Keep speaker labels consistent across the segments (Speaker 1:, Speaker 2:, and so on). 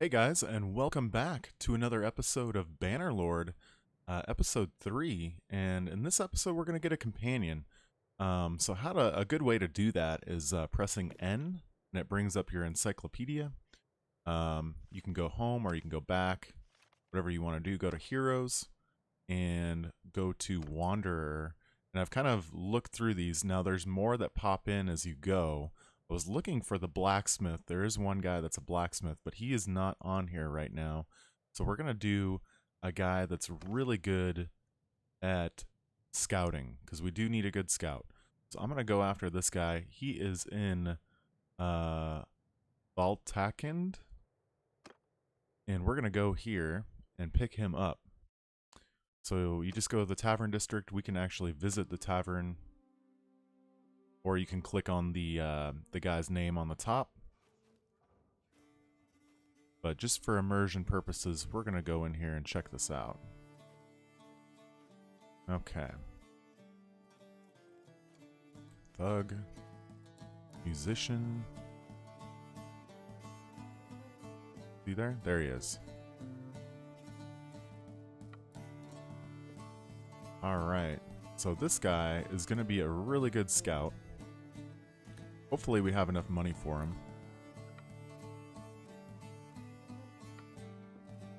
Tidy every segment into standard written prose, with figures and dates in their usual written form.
Speaker 1: Hey guys, and welcome back to another episode of Bannerlord, episode 3. And in this episode, we're going to get a companion. So a good way to do that is pressing N, and it brings up your encyclopedia. You can go home or you can go back, whatever you want to do. Go to Heroes and go to Wanderer. And I've kind of looked through these. Now there's more that pop in as you go. I was looking for the blacksmith. There is one guy that's a blacksmith, but he is not on here right now. So we're going to do a guy that's really good at scouting, because we do need a good scout. So I'm going to go after this guy. He is in uh, Baltakend, and we're going to go here and pick him up. So you just go to the tavern district. We can actually visit the tavern, or you can click on the guy's name on the top. But just for immersion purposes, we're going to go in here and check this out. Okay. Thug. Musician. See there? There he is. Alright. So this guy is going to be a really good scout. Hopefully we have enough money for him.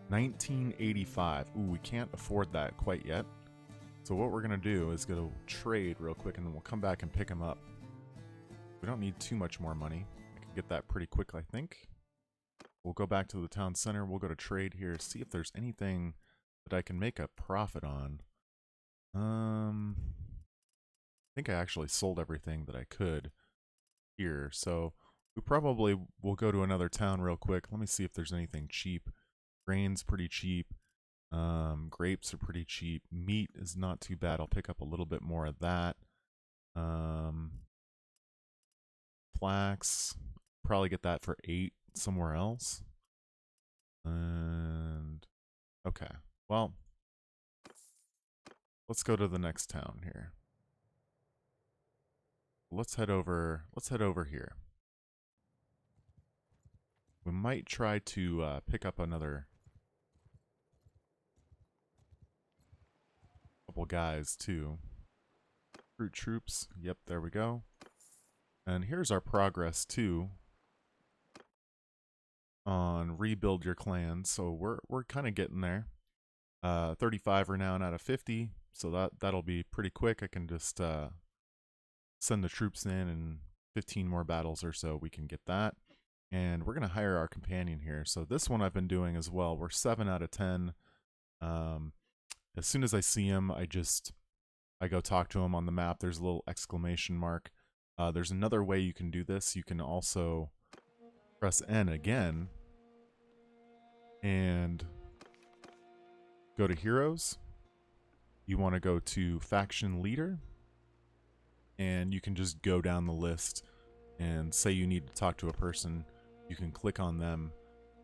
Speaker 1: 1985. Ooh, we can't afford that quite yet. So what we're going to do is go trade real quick, and then we'll come back and pick him up. We don't need too much more money. I can get that pretty quick, I think. We'll go back to the town center. We'll go to trade here, see if there's anything that I can make a profit on. I think I actually sold everything that I could here. So we probably will go to another town real quick. Let me see if there's anything cheap. Grain's pretty cheap. Grapes are pretty cheap. Meat is not too bad. I'll pick up a little bit more of that. Flax, probably get that for 8 somewhere else. And okay, well, let's go to the next town here. Let's head over here. We might try to pick up another couple guys too. Recruit troops. Yep, there we go. And here's our progress too on rebuild your clan. So we're kind of getting there. 35 renown out of 50. So that'll be pretty quick. I can just send the troops in, and 15 more battles or so we can get that. And we're going to hire our companion here. So this one I've been doing as well. We're 7 out of 10. As soon as I see him, I go talk to him on the map. There's a little exclamation mark. There's another way you can do this. You can also press N again and go to Heroes. You want to go to Faction Leader, and you can just go down the list and say you need to talk to a person. You can click on them,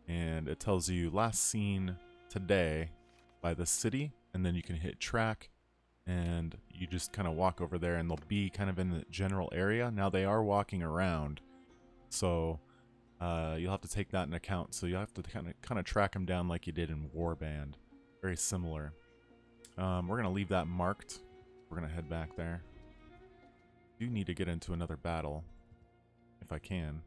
Speaker 1: and it tells you last seen today by the city, and then you can hit track, and you just kind of walk over there, and they'll be kind of in the general area. Now they are walking around, so you'll have to take that into account. So you'll have to kind of track them down like you did in Warband. Very similar. We're going to leave that marked. We're going to head back there. Do need to get into another battle if I can.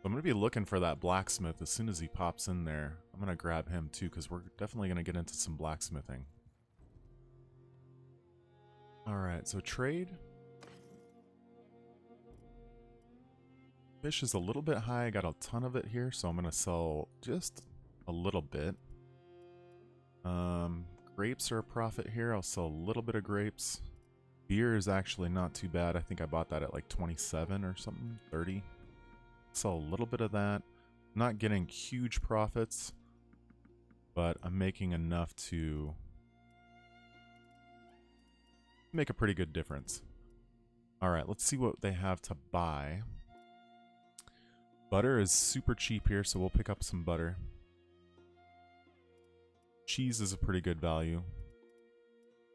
Speaker 1: I'm going to be looking for that blacksmith as soon as he pops in there. I'm going to grab him too, because we're definitely going to get into some blacksmithing. Alright, so trade. Fish is a little bit high. I got a ton of it here, so I'm going to sell just a little bit. Grapes are a profit here. I'll sell a little bit of grapes. Beer is actually not too bad. I think I bought that at like 27 or something, 30. Sell a little bit of that. Not getting huge profits, but I'm making enough to make a pretty good difference. Alright, let's see what they have to buy. Butter is super cheap here, so we'll pick up some butter. Cheese is a pretty good value.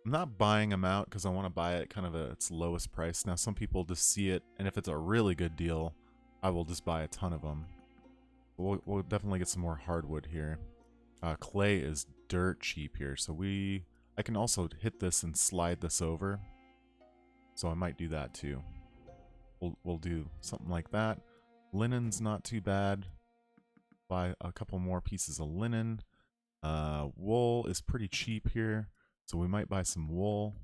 Speaker 1: I'm not buying them out because I want to buy it kind of at its lowest price. Now, some people just see it, and if it's a really good deal, I will just buy a ton of them. We'll definitely get some more hardwood here. Clay is dirt cheap here, so I can also hit this and slide this over. So I might do that too. We'll do something like that. Linen's not too bad. Buy a couple more pieces of linen. Wool is pretty cheap here, so we might buy some wool.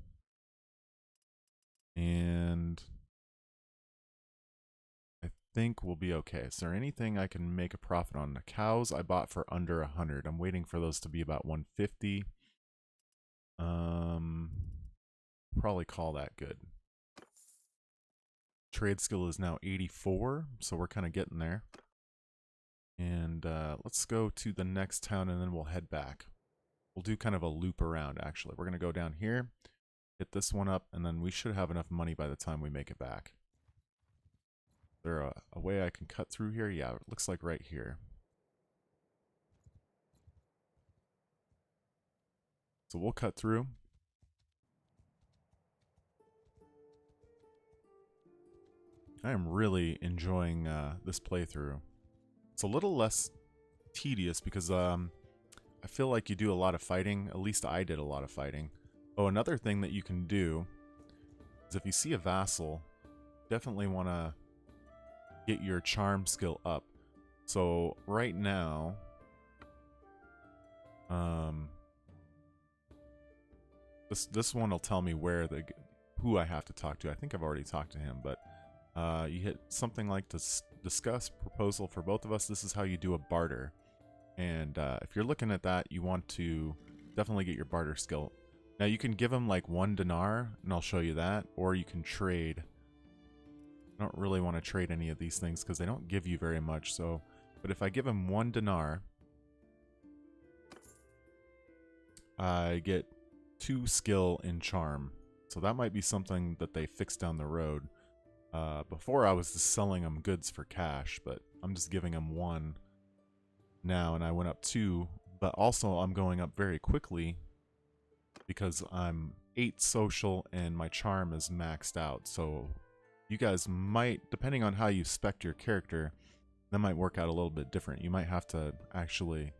Speaker 1: And I think we'll be okay. Is there anything I can make a profit on? The cows I bought for under 100. I'm waiting for those to be about 150. Probably call that good. Trade skill is now 84, so we're kind of getting there. And let's go to the next town and then we'll head back. We'll do kind of a loop around, actually. We're going to go down here, hit this one up, and then we should have enough money by the time we make it back. Is there a way I can cut through here? Yeah, it looks like right here. So we'll cut through. I am really enjoying this playthrough. It's a little less tedious because I feel like you do a lot of fighting. At least I did a lot of fighting. Oh, another thing that you can do is if you see a vassal, definitely want to get your charm skill up. So right now, this one will tell me who I have to talk to. I think I've already talked to him, but you hit something like discuss proposal for both of us. This is how you do a barter. And if you're looking at that, you want to definitely get your barter skill. Now you can give him like 1 dinar, and I'll show you that, or you can trade. I don't really want to trade any of these things because they don't give you very much. So, but if I give him 1 dinar, I get 2 skill in charm. So that might be something that they fix down the road. Before I was just selling them goods for cash, but I'm just giving them 1 now, and I went up 2. But also I'm going up very quickly because I'm 8 social and my charm is maxed out. So you guys might, depending on how you spec your character, that might work out a little bit different. You might have to actually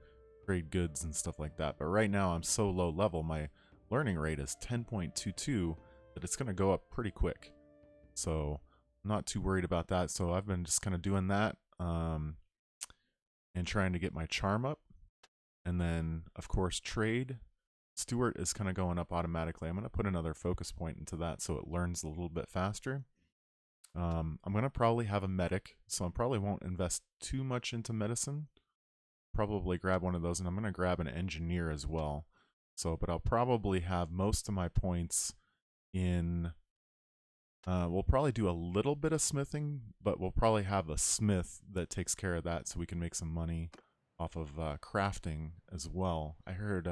Speaker 1: trade goods and stuff like that. But right now I'm so low level, my learning rate is 10.22, that it's going to go up pretty quick. So I'm not too worried about that. So I've been just kind of doing that and trying to get my charm up. And then, of course, trade. Stewart is kind of going up automatically. I'm going to put another focus point into that so it learns a little bit faster. I'm going to probably have a medic, so I probably won't invest too much into medicine. Probably grab one of those, and I'm going to grab an engineer as well. So, but I'll probably have most of my points in... we'll probably do a little bit of smithing, but we'll probably have a smith that takes care of that so we can make some money off of crafting as well. I heard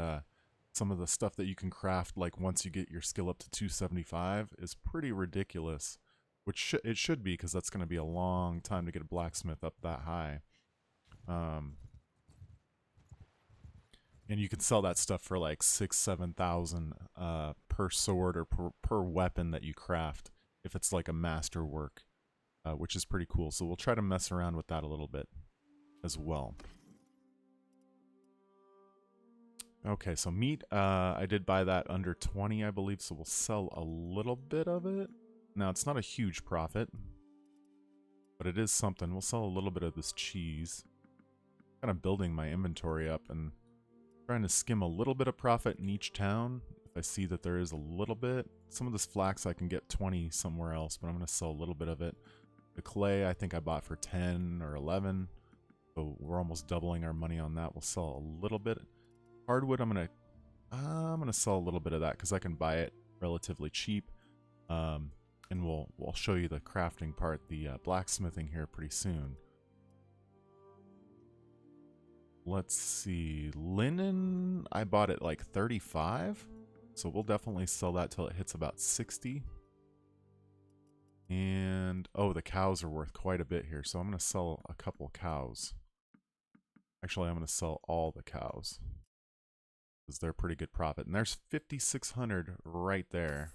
Speaker 1: some of the stuff that you can craft, like once you get your skill up to 275, is pretty ridiculous. Which it should be, because that's going to be a long time to get a blacksmith up that high. And you can sell that stuff for like 6,000-7,000 per sword or per weapon that you craft if it's like a masterwork, which is pretty cool. So we'll try to mess around with that a little bit as well. Okay, so meat, I did buy that under 20, I believe, so we'll sell a little bit of it. Now, it's not a huge profit, but it is something. We'll sell a little bit of this cheese. Kind of building my inventory up and trying to skim a little bit of profit in each town. If I see that there is a little bit. Some of this flax I can get 20 somewhere else, but I'm going to sell a little bit of it. The clay I think I bought for 10 or 11. So we're almost doubling our money on that. We'll sell a little bit. Hardwood I'm going to sell a little bit of that because I can buy it relatively cheap. And we'll show you the crafting part, the blacksmithing here pretty soon. Let's see. Linen, I bought it like 35. So we'll definitely sell that till it hits about 60. And, oh, the cows are worth quite a bit here. So I'm going to sell a couple cows. Actually, I'm going to sell all the cows. because they're pretty good profit. And there's 5,600 right there.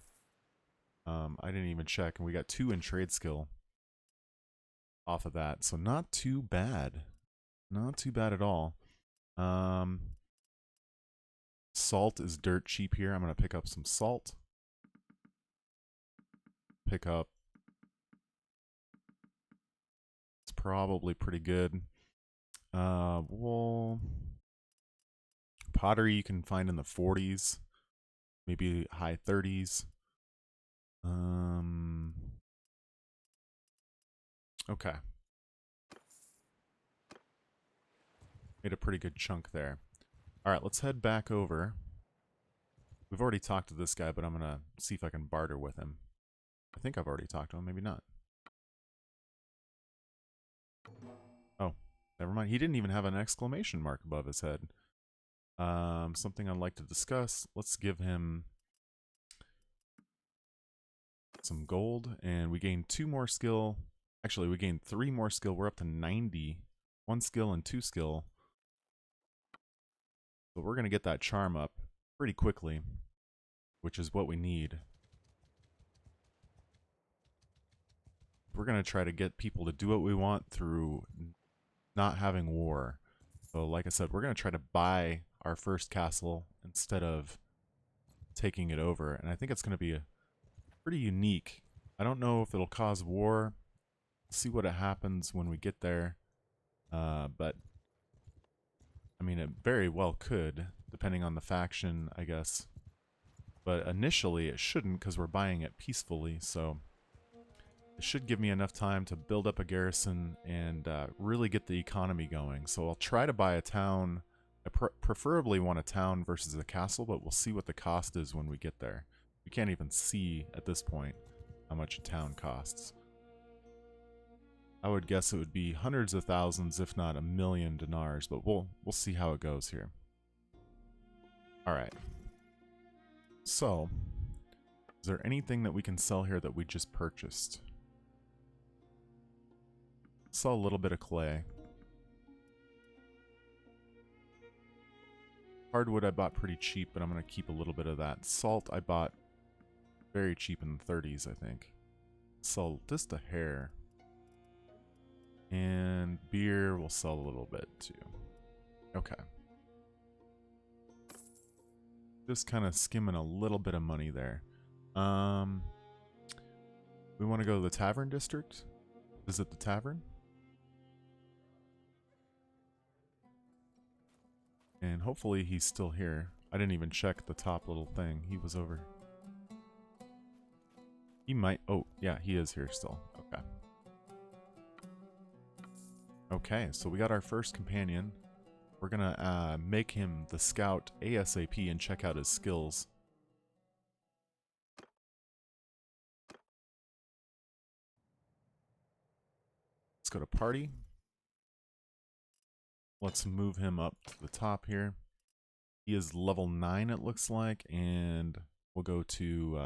Speaker 1: I didn't even check, and we got 2 in trade skill off of that. So not too bad. Not too bad at all. Salt is dirt cheap here. I'm going to pick up some salt. Pick up. It's probably pretty good. Wool. Pottery you can find in the 40s. Maybe high 30s. Okay. Made a pretty good chunk there. Alright, let's head back over. We've already talked to this guy, but I'm going to see if I can barter with him. I think I've already talked to him, maybe not. Oh, never mind. He didn't even have an exclamation mark above his head. Something I'd like to discuss. Let's give him some gold, and we gain 2 more skill. Actually, we gained 3 more skill. We're up to 90. 1 skill and 2 skill. But we're going to get that charm up pretty quickly, which is what we need. We're going to try to get people to do what we want through not having war. So like I said, we're going to try to buy our first castle instead of taking it over. And I think it's going to be pretty unique. I don't know if it'll cause war. See what happens when we get there. But I mean, it very well could, depending on the faction, I guess. But initially it shouldn't, because we're buying it peacefully, so it should give me enough time to build up a garrison and really get the economy going. So I'll try to buy a town. I preferably want a town versus a castle, but we'll see what the cost is when we get there. We can't even see at this point how much a town costs. I would guess it would be hundreds of thousands, if not 1,000,000 dinars, but we'll see how it goes here. All right. So, is there anything that we can sell here that we just purchased? Sell a little bit of clay. Hardwood I bought pretty cheap, but I'm going to keep a little bit of that. Salt I bought very cheap in the 30s, I think. Sell just a hair. And beer we'll sell a little bit too. Okay. Just kind of skimming a little bit of money there. We want to go to the tavern district. Visit the tavern. And hopefully he's still here. I didn't even check the top little thing. He was over. He might. Oh, yeah, he is here still. Okay. Okay, so we got our first companion. We're gonna make him the scout ASAP and check out his skills. Let's go to party. Let's move him up to the top here. He is level 9, it looks like, and we'll go to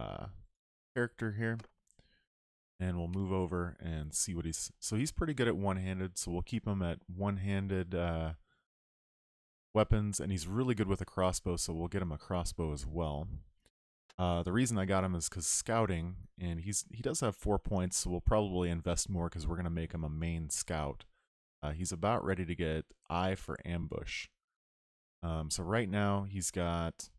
Speaker 1: character here. And we'll move over and see what he's... So he's pretty good at one-handed, so we'll keep him at one-handed weapons, and he's really good with a crossbow, so we'll get him a crossbow as well. The reason I got him is because scouting, and he does have 4 points, so we'll probably invest more because we're going to make him a main scout. He's about ready to get eye for ambush. So right now he's got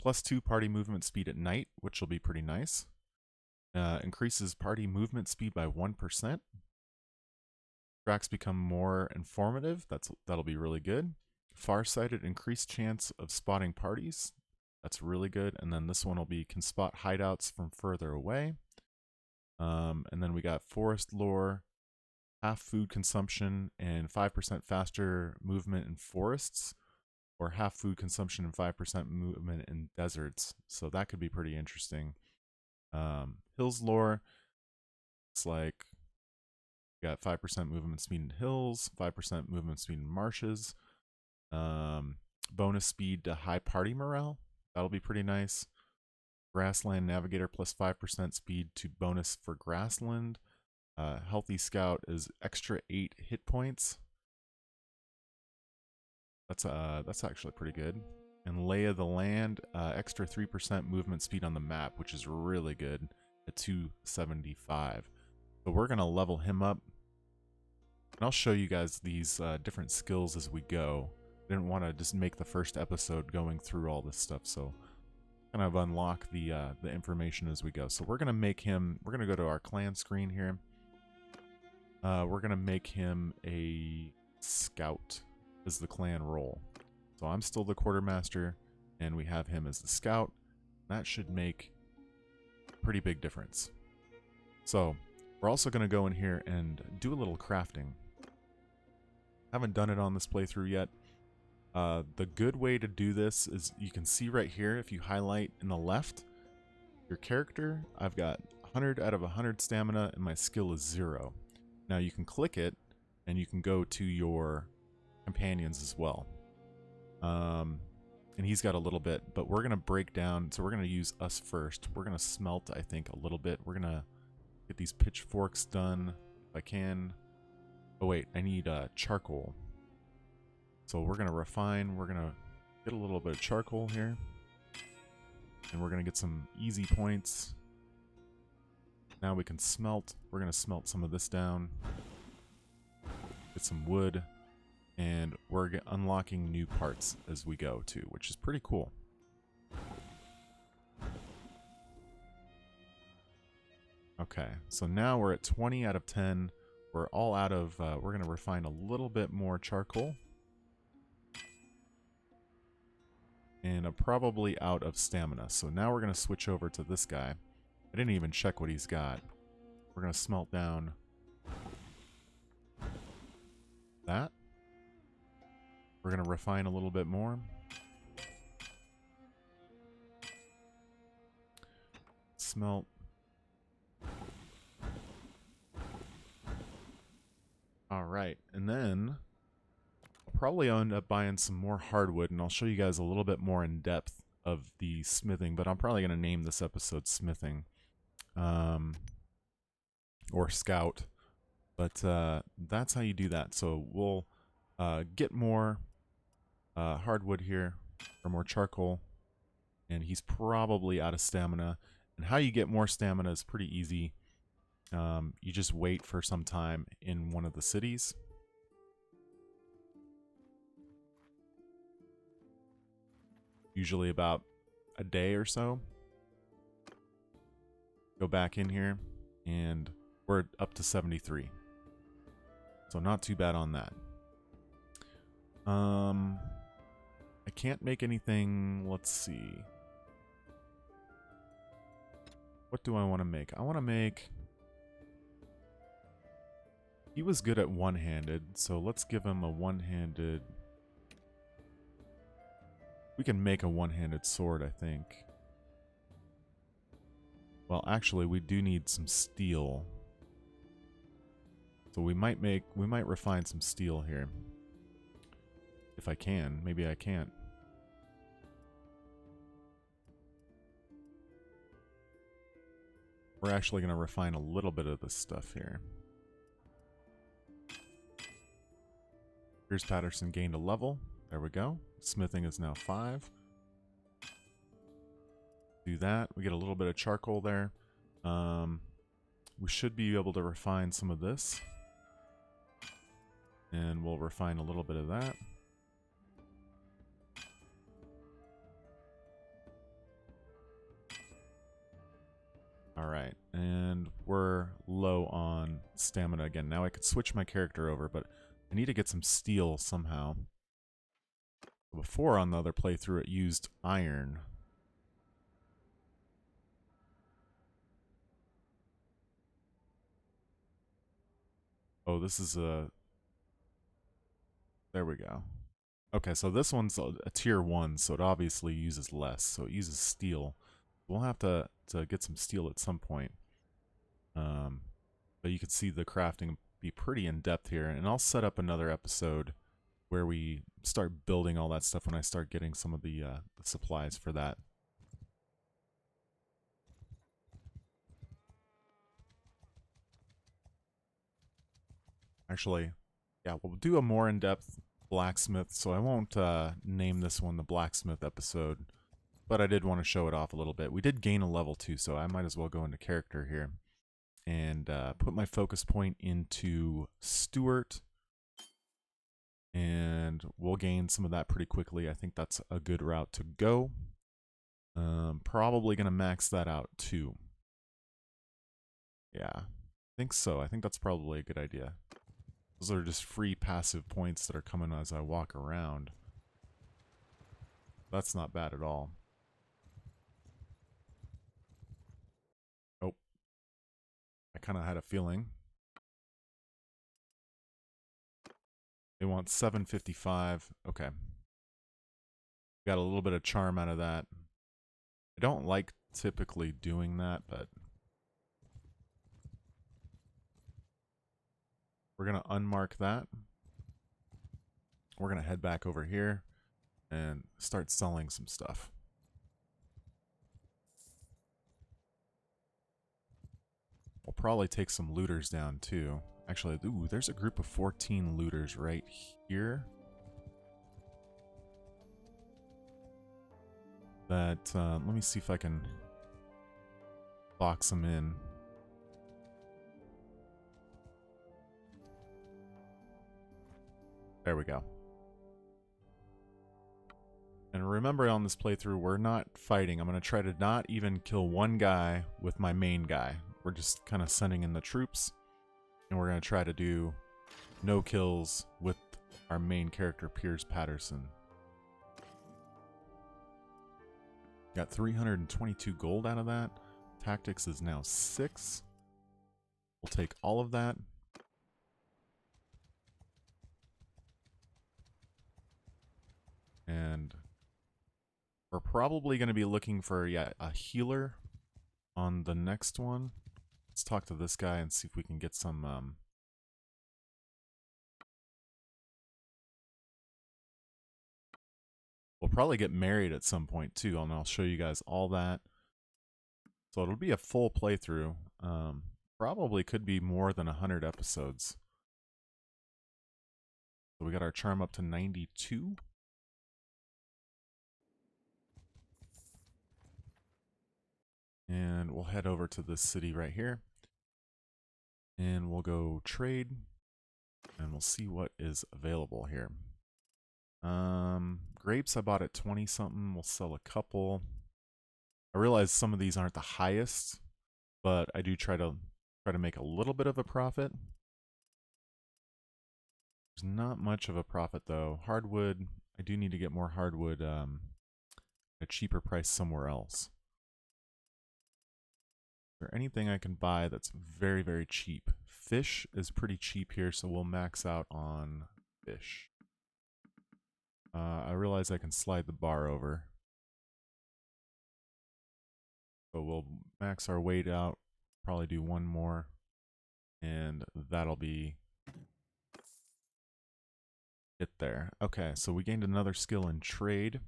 Speaker 1: +2 party movement speed at night, which will be pretty nice. Increases party movement speed by 1%. Tracks become more informative. That'll be really good. Farsighted, increased chance of spotting parties. That's really good. And then this one will be can spot hideouts from further away. And then we got forest lore, half food consumption, and 5% faster movement in forests, or half food consumption and 5% movement in deserts. So that could be pretty interesting. Hills lore, it's like we got 5% movement speed in hills, 5% movement speed in marshes, bonus speed to high party morale. That'll be pretty nice. Grassland navigator plus 5% speed to bonus for grassland. Healthy scout is extra 8 hit points. That's actually pretty good. And lay of the land, extra 3% movement speed on the map, which is really good at 275. But we're going to level him up. And I'll show you guys these different skills as we go. I didn't want to just make the first episode going through all this stuff, so kind of unlock the information as we go. So we're going to make him, we're going to go to our clan screen here. We're going to make him a scout as the clan role. So I'm still the quartermaster, and we have him as the scout. That should make a pretty big difference. So we're also going to go in here and do a little crafting. Haven't done it on this playthrough yet. The good way to do this is you can see right here, if you highlight in the left, your character, I've got 100 out of 100 stamina, and my skill is 0. Now you can click it, and you can go to your companions as well. And he's got a little bit, but we're going to break down, so we're going to use us first. We're going to smelt, I think, a little bit. We're going to get these pitchforks done, if I can. Oh wait, I need charcoal. So we're going to refine, we're going to get a little bit of charcoal here. And we're going to get some easy points. Now we can smelt. We're going to smelt some of this down. Get some wood. And we're unlocking new parts as we go too, which is pretty cool. Okay, so now we're at 20 out of 10. We're all out of, we're going to refine a little bit more charcoal. And I'm probably out of stamina. So now we're going to switch over to this guy. I didn't even check what he's got. We're going to smelt down that. We're going to refine a little bit more. Smelt. Alright, and then I'll probably end up buying some more hardwood, and I'll show you guys a little bit more in depth of the smithing, but I'm probably going to name this episode Smithing. Or Scout. But that's how you do that. So we'll get more hardwood here, or more charcoal, and he's probably out of stamina. And how you get more stamina is pretty easy. You just wait for some time in one of the cities. Usually about a day or so. Go back in here, and we're up to 73. So not too bad on that. I can't make anything. Let's see. What do I want to make? I want to make... He was good at one-handed, so let's give him a one-handed... We can make a one-handed sword, I think. Well, actually, we do need some steel. So we might refine some steel here. If I can. Maybe I can't. We're actually going to refine a little bit of this stuff here. Here's Patterson gained a level. There we go. Smithing is now 5. Do that. We get a little bit of charcoal there. We should be able to refine some of this. And we'll refine a little bit of that. Alright, and we're low on stamina again. Now I could switch my character over, but I need to get some steel somehow. Before, on the other playthrough, it used iron. Oh, this is a... There we go. Okay, so this one's a tier 1, so it obviously uses less. So it uses steel. We'll have to get some steel at some point. But you can see the crafting be pretty in-depth here. And I'll set up another episode where we start building all that stuff when I start getting some of the supplies for that. Actually, yeah, we'll do a more in-depth blacksmith, so I won't name this one the blacksmith episode, but I did want to show it off a little bit. We did gain a level too, so I might as well go into character here and put my focus point into Stuart, and we'll gain some of that pretty quickly. I think that's a good route to go. Probably going to max that out too. Yeah, I think so. I think that's probably a good idea. Those are just free passive points that are coming as I walk around. That's not bad at all. Oh, I kind of had a feeling. They want 755. Okay. Got a little bit of charm out of that. I don't like typically doing that, but we're going to unmark that. We're going to head back over here and start selling some stuff. We'll probably take some looters down too. Actually, ooh, there's a group of 14 looters right here. That, let me see if I can box them in. There we go. And remember, on this playthrough, we're not fighting. I'm going to try to not even kill one guy with my main guy. We're just kind of sending in the troops. And we're going to try to do no kills with our main character, Piers Patterson. Got 322 gold out of that. Tactics is now 6. We'll take all of that. And we're probably going to be looking for, yeah, a healer on the next one. Let's talk to this guy and see if we can get some, we'll probably get married at some point too, and I'll show you guys all that. So it'll be a full playthrough. Probably could be more than 100 episodes. So we got our charm up to 92. And we'll head over to this city right here. And we'll go trade. And we'll see what is available here. Grapes I bought at 20 something. We'll sell a couple. I realize some of these aren't the highest, but I do try to make a little bit of a profit. There's not much of a profit though. Hardwood, I do need to get more hardwood at a cheaper price somewhere else. Is there anything I can buy that's very, very cheap? Fish is pretty cheap here, so we'll max out on fish. I realize I can slide the bar over. So we'll max our weight out, probably do one more, and that'll be it there. Okay, so we gained another skill in trade,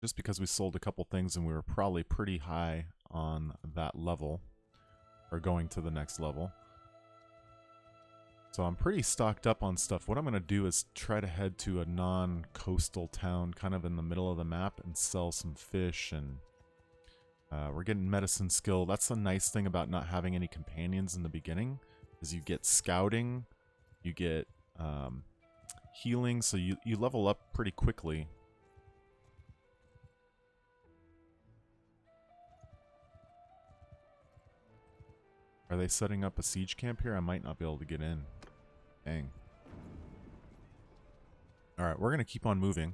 Speaker 1: just because we sold a couple things and we were probably pretty high on that level, or going to the next level. So I'm pretty stocked up on stuff. What I'm going to do is try to head to a non-coastal town kind of in the middle of the map and sell some fish, and we're getting medicine skill. That's the nice thing about not having any companions in the beginning, is you get scouting, you get healing, so you level up pretty quickly. Are they setting up a siege camp here? I might not be able to get in. Dang. Alright, we're going to keep on moving.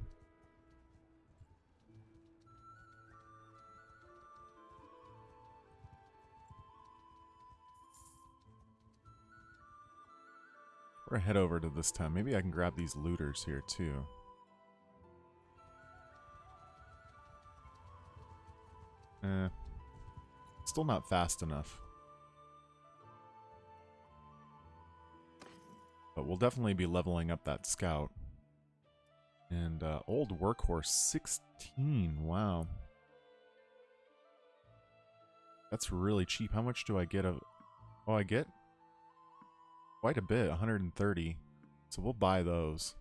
Speaker 1: We're going to head over to this town. Maybe I can grab these looters here too. Still not fast enough. But we'll definitely be leveling up that scout. And old workhorse 16. Wow. That's really cheap. How much do I get? Oh, I get quite a bit. 130. So we'll buy those.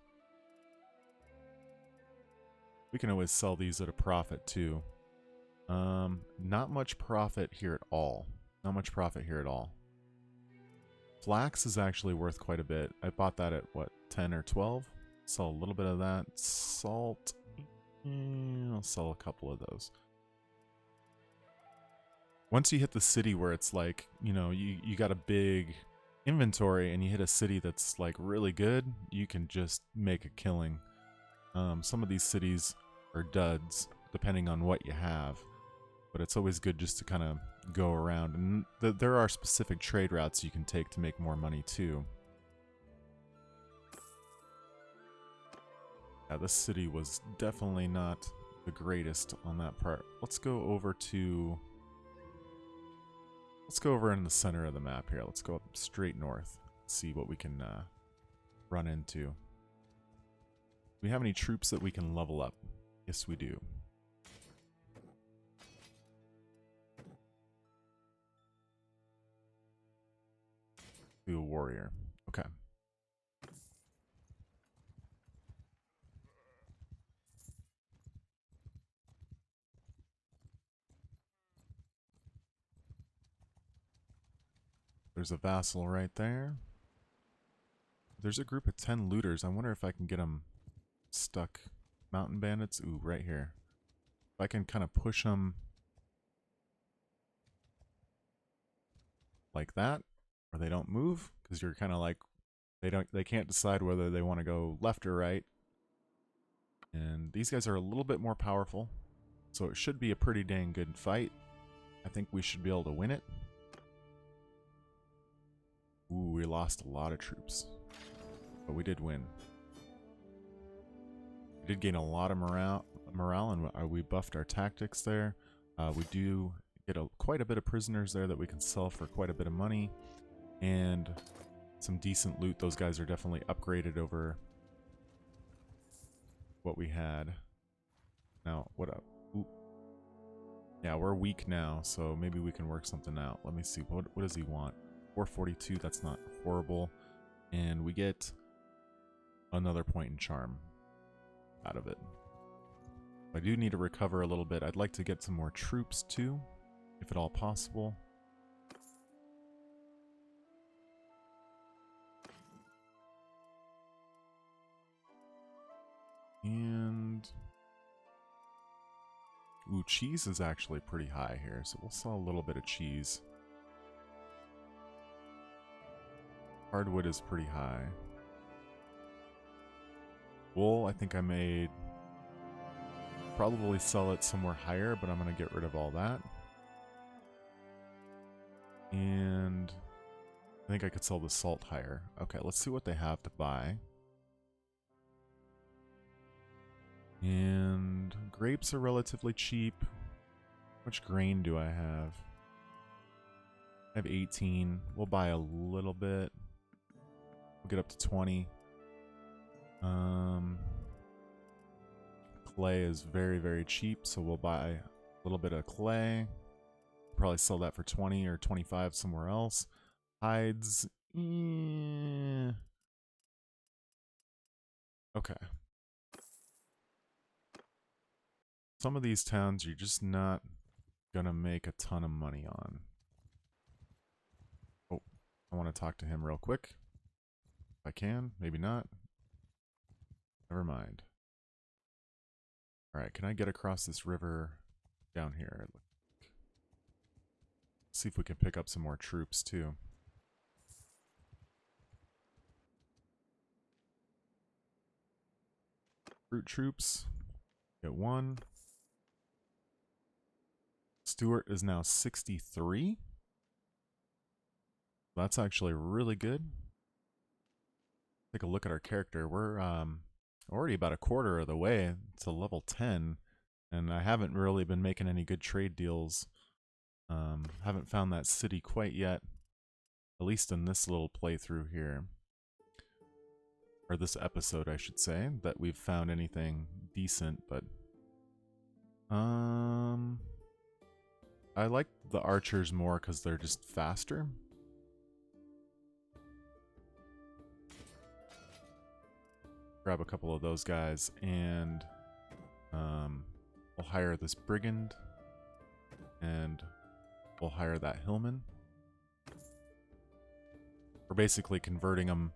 Speaker 1: We can always sell these at a profit too. Not much profit here at all. Not much profit here at all. Flax is actually worth quite a bit. I bought that at, what, 10 or 12? Sell a little bit of that. Salt. I'll sell a couple of those. Once you hit the city where it's like, you know, you got a big inventory and you hit a city that's like really good, you can just make a killing. Some of these cities are duds, depending on what you have. But it's always good just to kind of go around. And there are specific trade routes you can take to make more money too. Yeah, this city was definitely not the greatest on that part. Let's go over to... Let's go over in the center of the map here. Let's go up straight north. See what we can run into. Do we have any troops that we can level up? Yes, we do. Do a warrior. Okay. There's a vassal right there. There's a group of 10 looters. I wonder if I can get them stuck. Mountain bandits? Ooh, right here. If I can kind of push them like that, or they don't move, because you're kind of like, they can't decide whether they want to go left or right. And these guys are a little bit more powerful, so it should be a pretty dang good fight. I think we should be able to win it. Ooh, we lost a lot of troops, but we did win. We did gain a lot of morale, and we buffed our tactics there. We do get quite a bit of prisoners there that we can sell for quite a bit of money, and some decent loot. Those guys are definitely upgraded over what we had. Now, what up? Ooh. Yeah, we're weak now, so maybe we can work something out. Let me see. What does he want? 442, that's not horrible. And we get another point in charm out of it. I do need to recover a little bit. I'd like to get some more troops too, if at all possible. And... ooh, cheese is actually pretty high here, so we'll sell a little bit of cheese. Hardwood is pretty high. Wool, I think I made... probably sell it somewhere higher, but I'm going to get rid of all that. And I think I could sell the salt higher. Okay, let's see what they have to buy. And grapes are relatively cheap. How much grain do I have? I have 18. We'll buy a little bit. We'll get up to 20. Clay is very, very cheap, so we'll buy a little bit of clay. Probably sell that for 20 or 25 somewhere else. Hides. Okay. Some of these towns you're just not gonna make a ton of money on. Oh, I want to talk to him real quick. If I can, maybe not. Never mind. Alright, can I get across this river down here? See if we can pick up some more troops too. Recruit troops. Get 1. Stuart is now 63. That's actually really good. Take a look at our character. We're already about a quarter of the way to level 10, and I haven't really been making any good trade deals. Haven't found that city quite yet, at least in this little playthrough here. Or this episode, I should say, that we've found anything decent, but... I like the archers more because they're just faster. Grab a couple of those guys, and We'll hire this brigand, and we'll hire that hillman. We're basically converting them,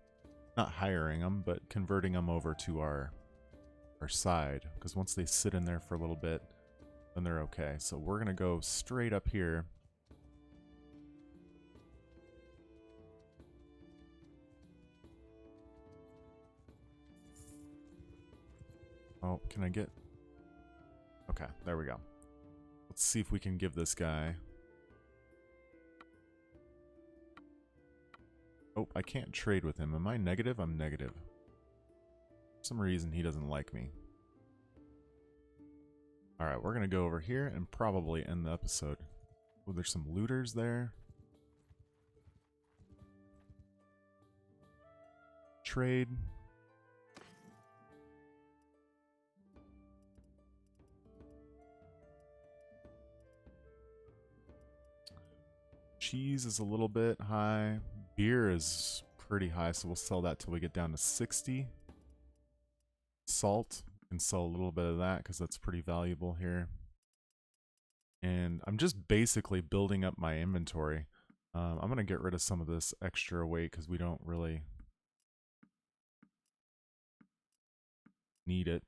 Speaker 1: not hiring them, but converting them over to our side, because once they sit in there for a little bit, then they're okay. So we're going to go straight up here. Oh, can I get... Okay, there we go. Let's see if we can give this guy... Oh, I can't trade with him. Am I negative? I'm negative. For some reason, he doesn't like me. Alright, we're going to go over here and probably end the episode. Oh, there's some looters there. Trade. Cheese is a little bit high. Beer is pretty high, so we'll sell that till we get down to 60. Salt, can sell a little bit of that because that's pretty valuable here. And I'm just basically building up my inventory. I'm going to get rid of some of this extra weight because we don't really need it.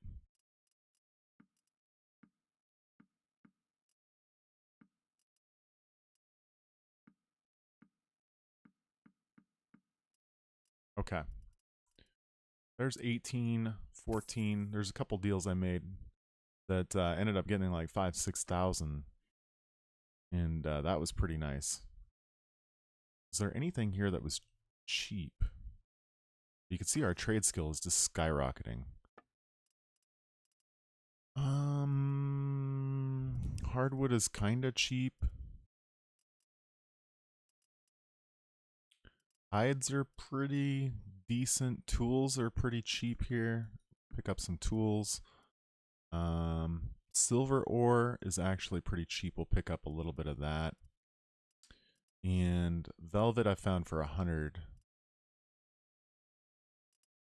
Speaker 1: Okay. There's 18, 14. There's a couple deals I made that ended up getting like 5,000-6,000. And that was pretty nice. Is there anything here that was cheap? You can see our trade skill is just skyrocketing. Hardwood is kind of cheap. Hides are pretty decent. Tools are pretty cheap here. Pick up some tools. Silver ore is actually pretty cheap. We'll pick up a little bit of that. And velvet I found for 100.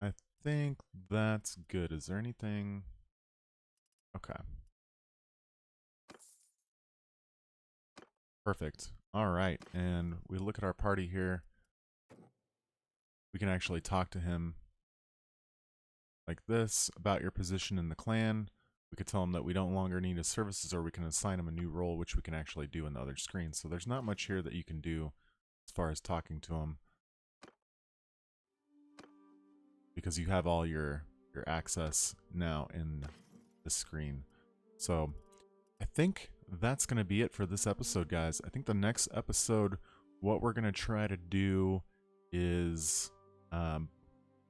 Speaker 1: I think that's good. Is there anything? Okay. Perfect. All right. And we look at our party here. We can actually talk to him like this about your position in the clan. We could tell him that we no longer need his services, or we can assign him a new role, which we can actually do in the other screen. So there's not much here that you can do as far as talking to him, because you have all your access now in the screen. So I think that's going to be it for this episode, guys. I think the next episode, what we're going to try to do is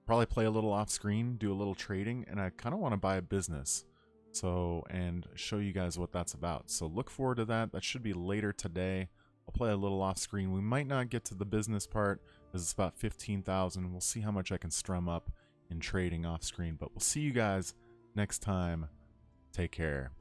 Speaker 1: probably play a little off screen, do a little trading, and I kind of want to buy a business. So, and show you guys what that's about. So look forward to that. That should be later today. I'll play a little off screen. We might not get to the business part because it's about 15,000. We'll see how much I can strum up in trading off screen, but we'll see you guys next time. Take care.